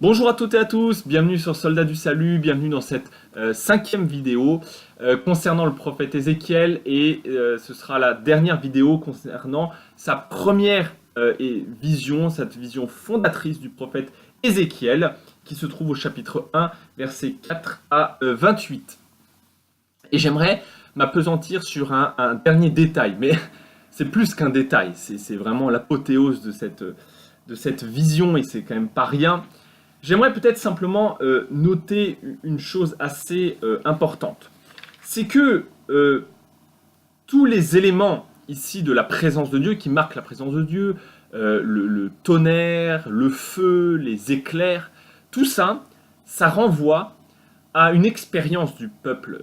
Bonjour à toutes et à tous, bienvenue sur Soldats du Salut, bienvenue dans cette cinquième vidéo concernant le prophète Ézéchiel et ce sera la dernière vidéo concernant sa première vision, cette vision fondatrice du prophète Ézéchiel qui se trouve au chapitre 1, versets 4 à 28. Et j'aimerais m'appesantir sur un dernier détail, mais c'est plus qu'un détail, c'est vraiment l'apothéose de cette vision et c'est quand même pas rien. J'aimerais peut-être simplement noter une chose assez importante. C'est que tous les éléments ici de la présence de Dieu, qui marquent la présence de Dieu, le tonnerre, le feu, les éclairs, tout ça, ça renvoie à une expérience du peuple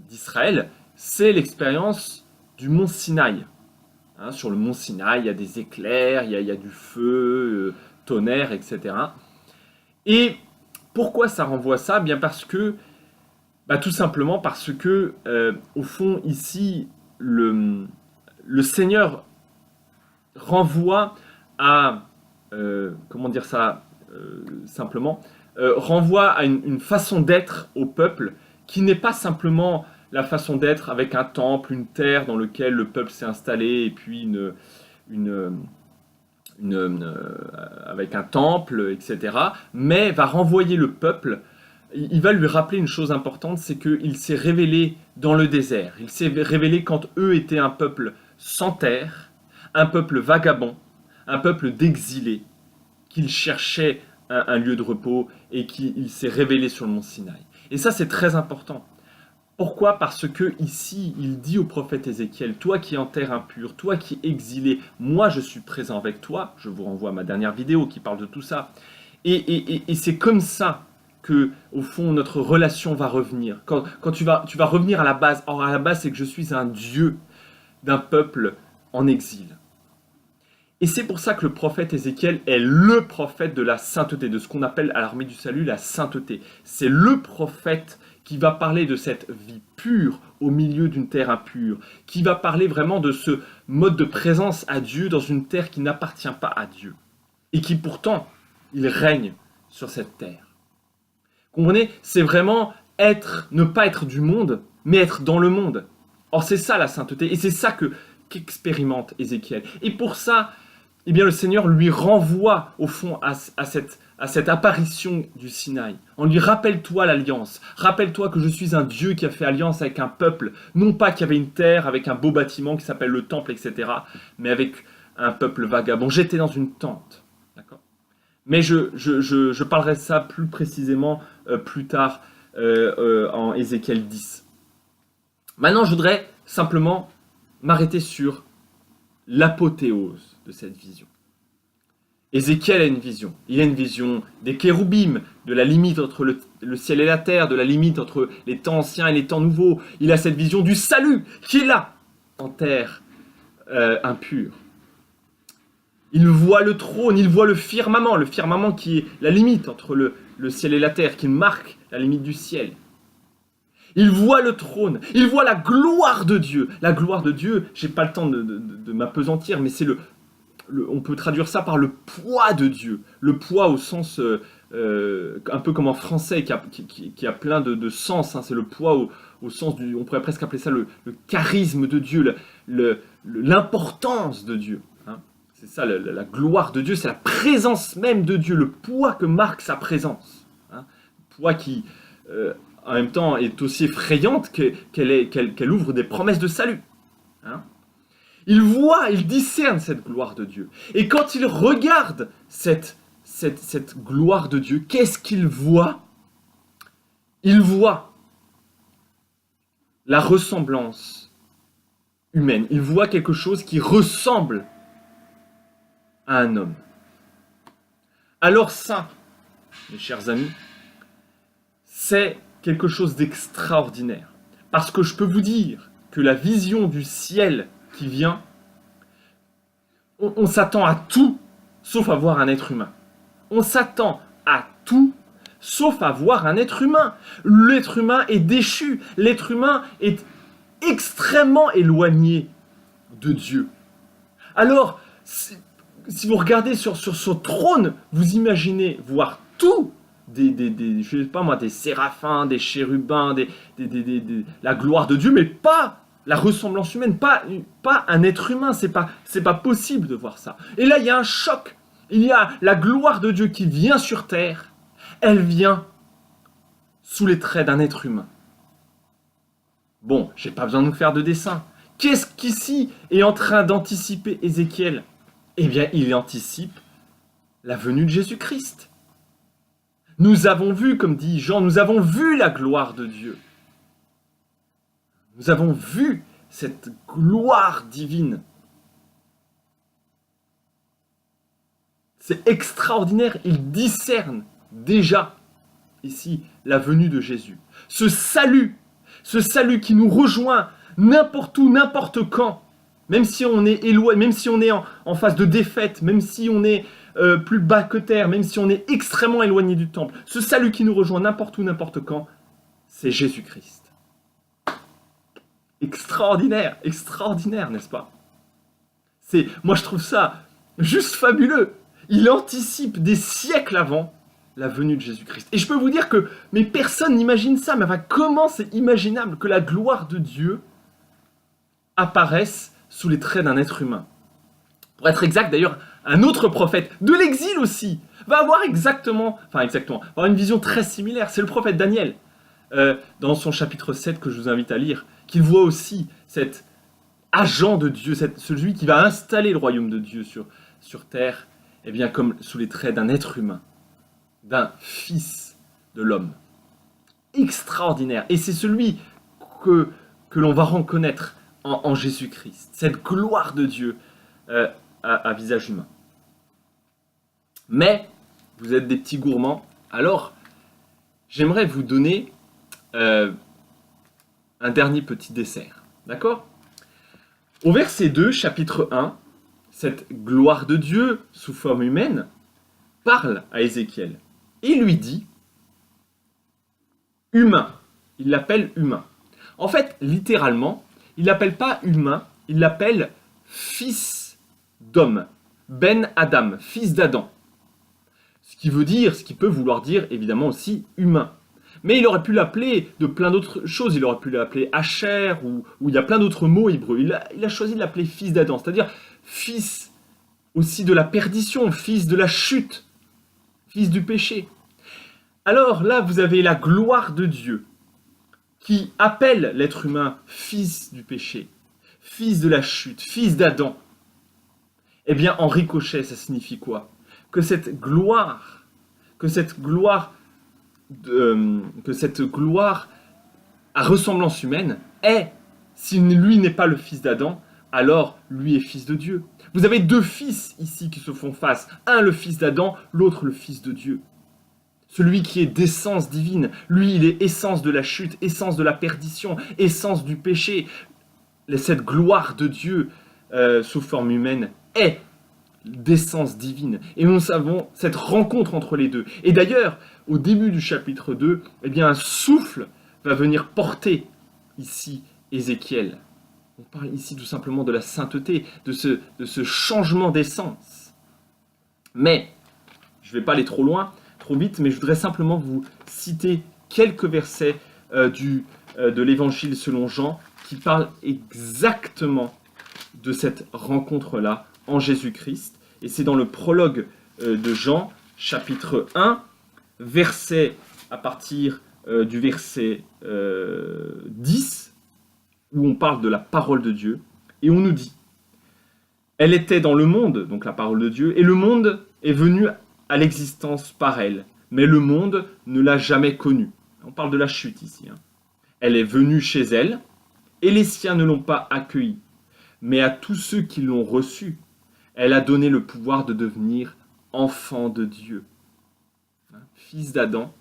d'Israël. C'est l'expérience du mont Sinaï. Hein, sur le mont Sinaï, il y a des éclairs, il y a du feu, tonnerre, etc. Et pourquoi ça renvoie ça? Bien parce que, tout simplement parce que, au fond, ici, le Seigneur renvoie à, comment dire ça simplement, renvoie à une façon d'être au peuple qui n'est pas simplement la façon d'être avec un temple, une terre dans lequel le peuple s'est installé et puis avec un temple, etc., mais va renvoyer le peuple, il va lui rappeler une chose importante, c'est qu'il s'est révélé dans le désert, il s'est révélé quand eux étaient un peuple sans terre, un peuple vagabond, un peuple d'exilés, qu'il cherchait un lieu de repos et qu'il s'est révélé sur le mont Sinaï. Et ça c'est très important. Pourquoi? Parce que ici, il dit au prophète Ézéchiel, toi qui es en terre impure, toi qui es exilé, moi je suis présent avec toi. Je vous renvoie à ma dernière vidéo qui parle de tout ça. Et c'est comme ça que, au fond, notre relation va revenir. Quand tu vas revenir à la base. Or, à la base, c'est que je suis un Dieu d'un peuple en exil. Et c'est pour ça que le prophète Ézéchiel est le prophète de la sainteté, de ce qu'on appelle à l'armée du salut la sainteté. C'est le prophète qui va parler de cette vie pure au milieu d'une terre impure, qui va parler vraiment de ce mode de présence à Dieu dans une terre qui n'appartient pas à Dieu, et qui pourtant, il règne sur cette terre. Comprenez? C'est vraiment ne pas être du monde, mais être dans le monde. Or c'est ça la sainteté, et c'est ça qu'expérimente Ézéchiel. Et pour ça, eh bien, le Seigneur lui renvoie au fond à cette apparition du Sinaï. On lui rappelle-toi l'alliance. Rappelle-toi que je suis un Dieu qui a fait alliance avec un peuple, non pas qu'il y avait une terre avec un beau bâtiment qui s'appelle le temple, etc., mais avec un peuple vagabond. J'étais dans une tente. D'accord ? Mais je parlerai de ça plus précisément plus tard en Ézéchiel 10. Maintenant, je voudrais simplement m'arrêter sur l'apothéose de cette vision. Ézéchiel a une vision. Il a une vision des kéroubim, de la limite entre le ciel et la terre, de la limite entre les temps anciens et les temps nouveaux. Il a cette vision du salut qui est là, en terre impure. Il voit le trône, il voit le firmament qui est la limite entre le ciel et la terre, qui marque la limite du ciel. Il voit le trône, il voit la gloire de Dieu. La gloire de Dieu, j'ai pas le temps de m'appesantir, mais c'est on peut traduire ça par le poids de Dieu. Le poids au sens, un peu comme en français, qui a plein de sens. Hein. C'est le poids au sens on pourrait presque appeler ça le charisme de Dieu, l'importance de Dieu. Hein. C'est ça, la gloire de Dieu, c'est la présence même de Dieu, le poids que marque sa présence. Hein. Poids qui... en même temps, est aussi effrayante qu'elle ouvre des promesses de salut. Hein? Il discerne cette gloire de Dieu. Et quand il regarde cette gloire de Dieu, qu'est-ce qu'il voit? Il voit la ressemblance humaine. Il voit quelque chose qui ressemble à un homme. Alors ça, mes chers amis, c'est quelque chose d'extraordinaire. Parce que je peux vous dire que la vision du ciel qui vient, on s'attend à tout, sauf à voir un être humain. On s'attend à tout, sauf à voir un être humain. L'être humain est déchu. L'être humain est extrêmement éloigné de Dieu. Alors, si vous regardez sur son trône, vous imaginez voir tout, je sais pas moi, des séraphins, des chérubins, la gloire de Dieu, mais pas la ressemblance humaine, pas un être humain, c'est pas possible de voir ça. Et là, il y a un choc, il y a la gloire de Dieu qui vient sur terre, elle vient sous les traits d'un être humain. Bon, j'ai pas besoin de vous faire de dessin. Qu'est-ce qu'ici est en train d'anticiper Ézéchiel? Eh bien, il anticipe la venue de Jésus-Christ. Nous avons vu, comme dit Jean, nous avons vu la gloire de Dieu. Nous avons vu cette gloire divine. C'est extraordinaire, il discerne déjà ici la venue de Jésus. Ce salut qui nous rejoint n'importe où, n'importe quand, même si on est éloigné, même si on est en phase de défaite, même si on est plus bas que terre, même si on est extrêmement éloigné du temple, ce salut qui nous rejoint n'importe où, n'importe quand, c'est Jésus-Christ. Extraordinaire, extraordinaire, n'est-ce pas? Moi je trouve ça juste fabuleux. Il anticipe des siècles avant la venue de Jésus-Christ. Et je peux vous dire que mais personne n'imagine ça. Mais enfin, comment c'est imaginable que la gloire de Dieu apparaisse sous les traits d'un être humain? Pour être exact, d'ailleurs, un autre prophète de l'exil aussi va avoir avoir une vision très similaire. C'est le prophète Daniel, dans son chapitre 7 que je vous invite à lire, qu'il voit aussi cet agent de Dieu, celui qui va installer le royaume de Dieu sur terre, eh bien, comme sous les traits d'un être humain, d'un fils de l'homme. Extraordinaire. Et c'est celui que l'on va reconnaître en Jésus-Christ. Cette gloire de Dieu à visage humain. Mais, vous êtes des petits gourmands, alors j'aimerais vous donner un dernier petit dessert. D'accord? Au verset 2, chapitre 1, cette gloire de Dieu sous forme humaine parle à Ézéchiel et lui dit humain. Il l'appelle humain. En fait, littéralement, il l'appelle pas humain, il l'appelle fils d'homme. Ben Adam, fils d'Adam. Ce qui peut vouloir dire évidemment aussi humain. Mais il aurait pu l'appeler de plein d'autres choses. Il aurait pu l'appeler Asher, ou il y a plein d'autres mots hébreux. Il a choisi de l'appeler fils d'Adam, c'est-à-dire fils aussi de la perdition, fils de la chute, fils du péché. Alors là, vous avez la gloire de Dieu qui appelle l'être humain fils du péché, fils de la chute, fils d'Adam. Eh bien, en ricochet, ça signifie quoi? Que cette gloire à ressemblance humaine est, si lui n'est pas le fils d'Adam, alors lui est fils de Dieu. Vous avez deux fils ici qui se font face, un le fils d'Adam, l'autre le fils de Dieu. Celui qui est d'essence divine, lui il est essence de la chute, essence de la perdition, essence du péché. Cette gloire de Dieu sous forme humaine est d'essence divine. Et nous savons cette rencontre entre les deux. Et d'ailleurs, au début du chapitre 2, eh bien, un souffle va venir porter ici Ézéchiel. On parle ici tout simplement de la sainteté, de ce changement d'essence. Mais, je ne vais pas aller trop vite, mais je voudrais simplement vous citer quelques versets de l'évangile selon Jean qui parlent exactement de cette rencontre-là en Jésus-Christ. Et c'est dans le prologue de Jean, chapitre 1, à partir du verset 10, où on parle de la parole de Dieu, et on nous dit « Elle était dans le monde, donc la parole de Dieu, et le monde est venu à l'existence par elle, mais le monde ne l'a jamais connue. » On parle de la chute ici. Elle est venue chez elle, et les siens ne l'ont pas accueillie. Mais à tous ceux qui l'ont reçue, elle a donné le pouvoir de devenir enfant de Dieu. Fils d'Adam,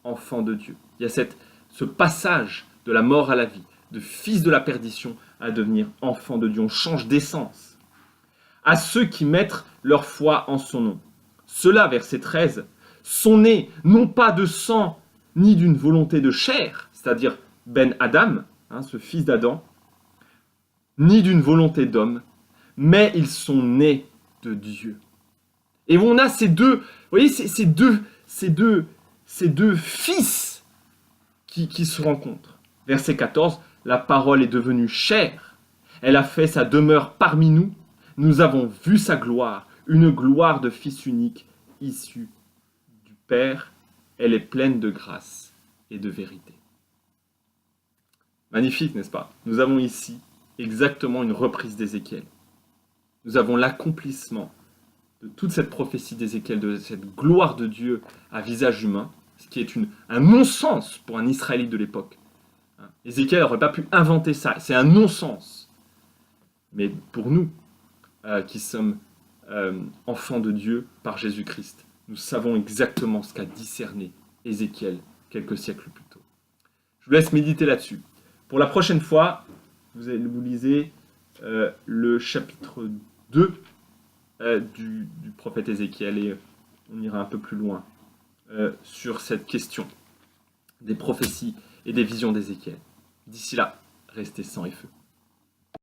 enfant de Dieu. Il y a ce passage de la mort à la vie, de fils de la perdition à devenir enfant de Dieu. On change d'essence. À ceux qui mettent leur foi en son nom. Ceux-là, verset 13, sont nés non pas de sang, ni d'une volonté de chair, c'est-à-dire Ben Adam, ce fils d'Adam, ni d'une volonté d'homme, mais ils sont nés de Dieu. Et on a ces deux ces deux fils qui se rencontrent. Verset 14, la parole est devenue chair, elle a fait sa demeure parmi nous, nous avons vu sa gloire, une gloire de fils unique, issu du Père, elle est pleine de grâce et de vérité. Magnifique, n'est-ce pas? Nous avons ici exactement une reprise d'Ézéchiel. Nous avons l'accomplissement de toute cette prophétie d'Ézéchiel, de cette gloire de Dieu à visage humain, ce qui est un non-sens pour un Israélite de l'époque. Ézéchiel n'aurait pas pu inventer ça, c'est un non-sens. Mais pour nous, qui sommes enfants de Dieu par Jésus-Christ, nous savons exactement ce qu'a discerné Ézéchiel quelques siècles plus tôt. Je vous laisse méditer là-dessus. Pour la prochaine fois, vous lisez le chapitre 2 du prophète Ézéchiel et on ira un peu plus loin sur cette question des prophéties et des visions d'Ézéchiel. D'ici là, restez sang et feu.